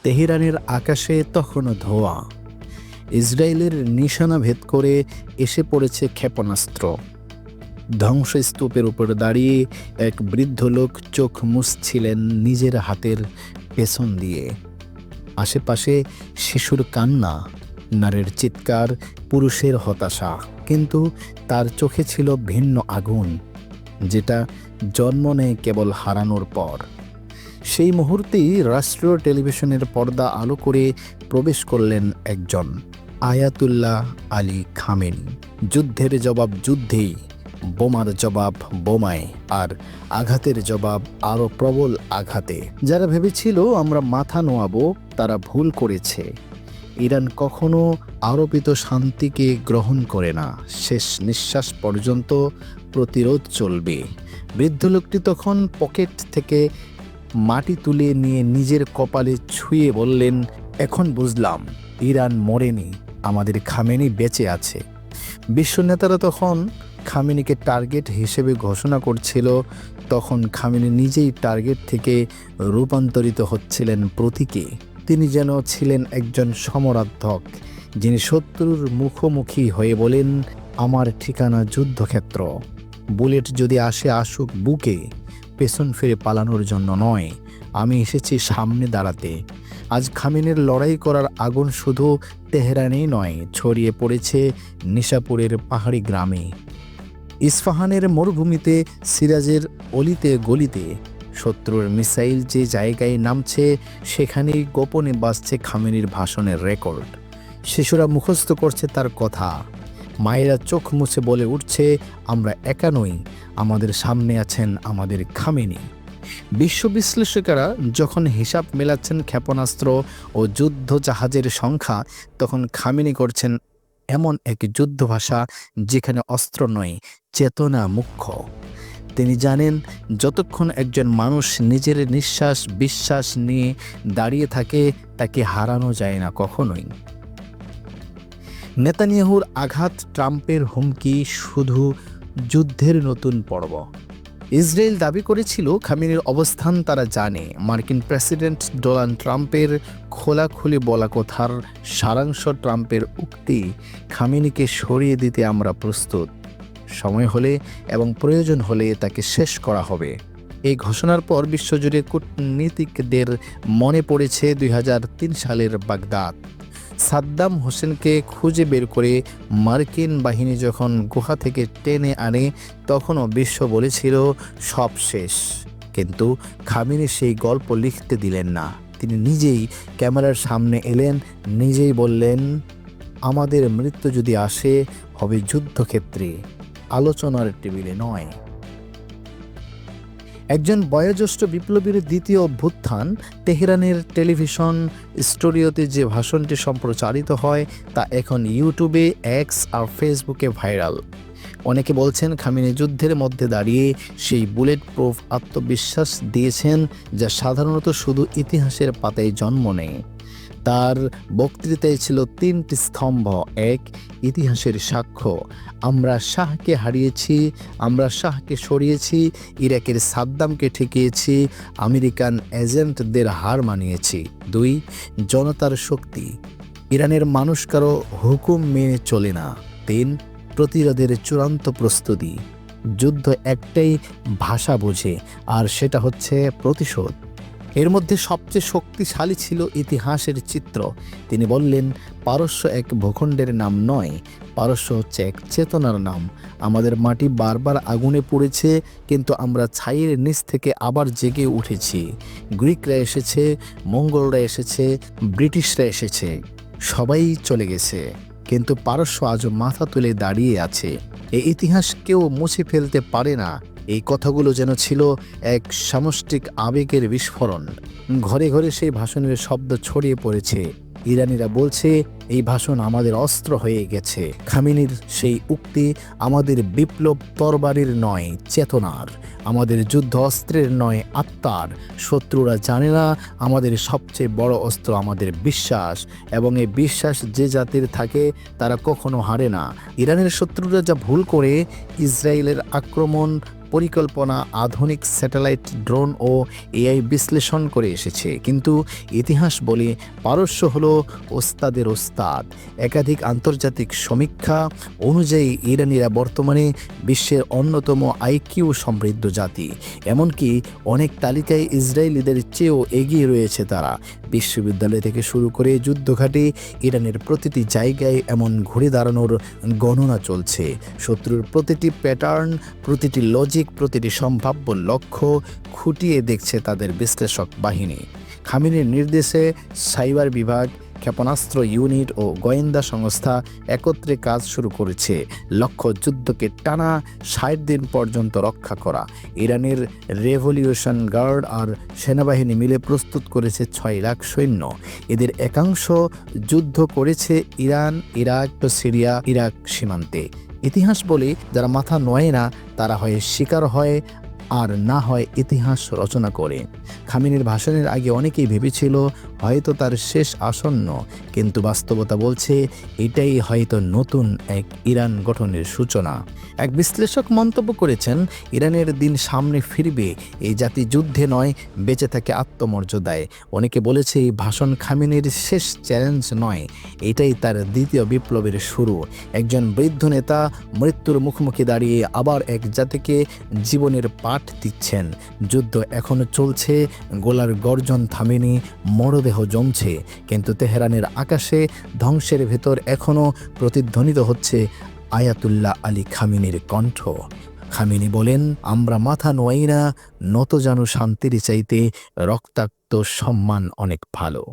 তেহরানের আকাশে তখনও ধোঁয়া। ইসরায়েলের নিশানা ভেদ করে এসে পড়েছে ক্ষেপণাস্ত্র। ধ্বংসস্তূপের উপর দাঁড়িয়ে এক বৃদ্ধ লোক চোখ মুছছিলেন নিজের হাতের পেছন দিয়ে। আশেপাশে শিশুর কান্না, নারীর চিৎকার, পুরুষের হতাশা, কিন্তু তার চোখে ছিল ভিন্ন আগুন, যেটা জন্ম নেয় কেবল হারানোর পর। সেই মুহূর্তেই রাষ্ট্রীয় টেলিভিশনের পর্দা আলো করে প্রবেশ করলেন একজন, আয়াতুল্লাহ আলী খামেনি। যুদ্ধের জবাব যুদ্ধেই, বোমার জবাব বোমায়, আর আঘাতের জবাব আরও প্রবল আঘাতে। যারা ভেবেছিল আমরা মাথা নোয়াবো, তারা ভুল করেছে। ইরান কখনো আরোপিত শান্তিকে গ্রহণ করে না। শেষ নিঃশ্বাস পর্যন্ত প্রতিরোধ চলবে। বৃদ্ধ লোকটি তখন পকেট থেকে মাটি তুলে নিয়ে নিজের কপালে ছুঁয়ে বললেন, এখন বুঝলাম, ইরান মরেনি, আমাদের খামেনি বেঁচে আছে। বিশ্ব নেতারা তখন খামেনিকে টার্গেট হিসেবে ঘোষণা করছিল। তখন খামেনি নিজেই টার্গেট থেকে রূপান্তরিত হচ্ছিলেন প্রতীকে। তিনি যেন ছিলেন একজন সমরাধ্যক, যিনি শত্রুর মুখোমুখি হয়ে বলেন, আমার ঠিকানা যুদ্ধক্ষেত্র। বুলেট যদি আসে আসুক বুকে, পেছন ফিরে পালানোর জন্য নয়। আমি এসেছি সামনে দাঁড়াতে। আজ খামেনির লড়াই করার আগুন শুধু তেহরানেই নয়, ছড়িয়ে পড়েছে নিশাপুরের পাহাড়ি গ্রামে, ইস্পাহানের মরুভূমিতে, সিরাজের অলিতে গলিতে। শত্রুর মিসাইল যে জায়গায় নামছে, সেখানেই গোপনে বাজছে খামেনির ভাষণের রেকর্ড। শিশুরা মুখস্থ করছে তার কথা। মায়েরা চোখ মুছে বলে উঠছে, আমরা একা নই, আমাদের সামনে আছেন আমাদের খামেনি। বিশ্ব বিশ্লেষকেরা যখন হিসাব মেলাচ্ছেন ক্ষেপণাস্ত্র ও যুদ্ধ জাহাজের সংখ্যা, তখন খামেনি করছেন এমন এক যুদ্ধ ভাষা যেখানে অস্ত্র নয়, চেতনা মুখ্য। তিনি জানেন, যতক্ষণ একজন মানুষ নিজের নিঃশ্বাস বিশ্বাস নিয়ে দাঁড়িয়ে থাকে, তাকে হারানো যায় না কখনোই। নেতানিয়াহুর আঘাত, ট্রাম্পের হুমকি শুধু যুদ্ধের নতুন পর্ব। ইসরায়েল দাবি করেছিল খামেনির অবস্থান তারা জানে। মার্কিন প্রেসিডেন্ট ডোনাল্ড ট্রাম্পের খোলাখুলি বলা কথার সারাংশ ট্রাম্পের উক্তি, খামেনিকে সরিয়ে দিতে আমরা প্রস্তুত। সময় হলে এবং প্রয়োজন হলে তাকে শেষ করা হবে। এই ঘোষণার পর বিশ্বজুড়ে কূটনীতিকদের মনে পড়েছে 2003 সালের বাগদাদ। সাদ্দাম হোসেনকে খুঁজে বের করে মার্কিন বাহিনী যখন গুহা থেকে টেনে আনে, তখনও বিশ্ব বলেছিল সব শেষ। কিন্তু খামেনি সেই গল্প লিখতে দিলেন না। তিনি নিজেই ক্যামেরার সামনে এলেন, নিজেই বললেন, আমাদের মৃত্যু যদি আসে, হবে যুদ্ধক্ষেত্রে, আলোচনার টেবিলে নয়। একজন বয়োজ্যেষ্ঠ বিপ্লবীর দ্বিতীয় অভ্যুত্থান। তেহরানের টেলিভিশন স্টুডিওতে যে ভাষণটি সম্প্রচারিত হয়, তা এখন ইউটিউবে, এক্স আর ফেসবুকে ভাইরাল। অনেকে বলছেন খামেনি যুদ্ধের মধ্যে দাঁড়িয়ে সেই বুলেট প্রুফ আত্মবিশ্বাস দিয়েছেন, যা সাধারণত শুধু ইতিহাসের পাতায় জন্ম নেয়। তার বক্তৃতায় ছিল 3টি স্তম্ভ। এক, ইতিহাসের সাক্ষ্য, আমরা শাহকে হারিয়েছি, আমরা শাহকে সরিয়েছি, ইরাকের সাদ্দামকে ঠেকিয়েছি, আমেরিকান এজেন্টদের হার মানিয়েছি। 2, জনতার শক্তি, ইরানের মানুষ কারো হুকুম মেনে চলে না। 3, প্রতিরোধের চূড়ান্ত প্রস্তুতি। যুদ্ধ একটাই ভাষা বোঝে, আর সেটা হচ্ছে প্রতিশোধ। এর মধ্যে সবচেয়ে শক্তিশালী ছিল ইতিহাসের চিত্র। তিনি বললেন, পারস্য এক ভূখণ্ডের নাম নয়, পারস্য হচ্ছে এক চেতনার নাম। আমাদের মাটি বারবার আগুনে পুড়েছে, কিন্তু আমরা ছাইয়ের নিচ থেকে আবার জেগে উঠেছি। গ্রিকরা এসেছে, মঙ্গলরা এসেছে, ব্রিটিশরা এসেছে, সবাই চলে গেছে, কিন্তু পারস্য আজও মাথা তুলে দাঁড়িয়ে আছে। এই ইতিহাস কেউ মুছে ফেলতে পারে না। এই কথাগুলো যেন ছিল এক সামষ্টিক আবেগের বিস্ফোরণ। ঘরে ঘরে সেই ভাষণের শব্দ ছড়িয়ে পড়েছে। ইরানিরা বলছে, এই ভাষণ আমাদের অস্ত্র হয়ে গেছে। খামেনির সেই উক্তি, আমাদের বিপ্লব তরবারির নয়, চেতনার, আমাদের যুদ্ধ অস্ত্রের নয়, আত্মার। শত্রুরা জানে না আমাদের সবচেয়ে বড় অস্ত্র আমাদের বিশ্বাস, এবং এই বিশ্বাস যে জাতির থাকে তারা কখনো হারে না। ইরানের শত্রুরা যা ভুল করে, ইসরায়েলের আক্রমণ পরিকল্পনা, আধুনিক স্যাটেলাইট, ড্রোন ও এআই বিশ্লেষণ করে এসেছে। কিন্তু ইতিহাস বলে পারস্য হলো ওস্তাদের ওস্তাদ। একাধিক আন্তর্জাতিক সমীক্ষা অনুযায়ী ইরানিরা বর্তমানে বিশ্বের অন্যতম আইকিউ সমৃদ্ধ জাতি। এমনকি অনেক তালিকায় ইসরায়েলিদের চেয়েও এগিয়ে রয়েছে তারা। বিশ্ববিদ্যালয় থেকে শুরু করে যুদ্ধঘাটে ইরানের প্রতিটি জায়গায় এমন ঘুরে দাঁড়ানোর গণনা চলছে। শত্রুর প্রতিটি প্যাটার্ন, প্রতিটি লজিক, প্রতিটি সম্ভাব্য লক্ষ্য খুঁটিয়ে দেখছে তাদের বিশ্লেষক বাহিনী। খামেনির নির্দেশে সাইবার বিভাগ, ক্ষেপণাস্ত্র ইউনিট ও গোয়েন্দা সংস্থা একত্রে কাজ শুরু করেছে। লক্ষ্য যুদ্ধকে টানা ৬০ দিন পর্যন্ত রক্ষা করা। ইরানের রেভলিউশন গার্ড আর সেনাবাহিনী মিলে প্রস্তুত করেছে ৬ লাখ সৈন্য। এদের একাংশ যুদ্ধ করেছে ইরান, ইরাক, সিরিয়া, ইরাক সীমান্তে। ইতিহাস বলে যারা মাথা নোয় না তারা হয় শিকার হয় আর না হয় ইতিহাস রচনা করে। খামেনির ভাষণের আগে অনেকেই ভেবেছিল হয়তো তার শেষ আসন্ন, কিন্তু বাস্তবতা বলছে এটাই হয়তো নতুন এক ইরান গঠনের সূচনা। এক বিশ্লেষক মন্তব্য করেছেন, ইরানের দিন সামনে ফিরবে এই জাতি যুদ্ধে নয়, বেঁচে থাকে আত্মমর্যাদায়। অনেকে বলেছে এই ভাষণ খামেনির শেষ চ্যালেঞ্জ নয়, এটাই তার দ্বিতীয় বিপ্লবের শুরু। একজন বৃদ্ধ নেতা মৃত্যুর মুখোমুখি দাঁড়িয়ে আবার এক জাতিকে জীবনের পাঠ দিচ্ছেন। যুদ্ধ এখনো চলছে, গোলার গর্জন থামেনি, মরদেহ জমছে, কিন্তু তেহরানের আকাশে ধ্বংসের ভেতর এখনো প্রতিধ্বনিত হচ্ছে আয়াতুল্লাহ আলী খামেনির কণ্ঠ। খামেনি বলেন, আমরা মাথা নোয়াই না, নত জানু শান্তির চাইতে রক্তাক্ত সম্মান অনেক ভালো।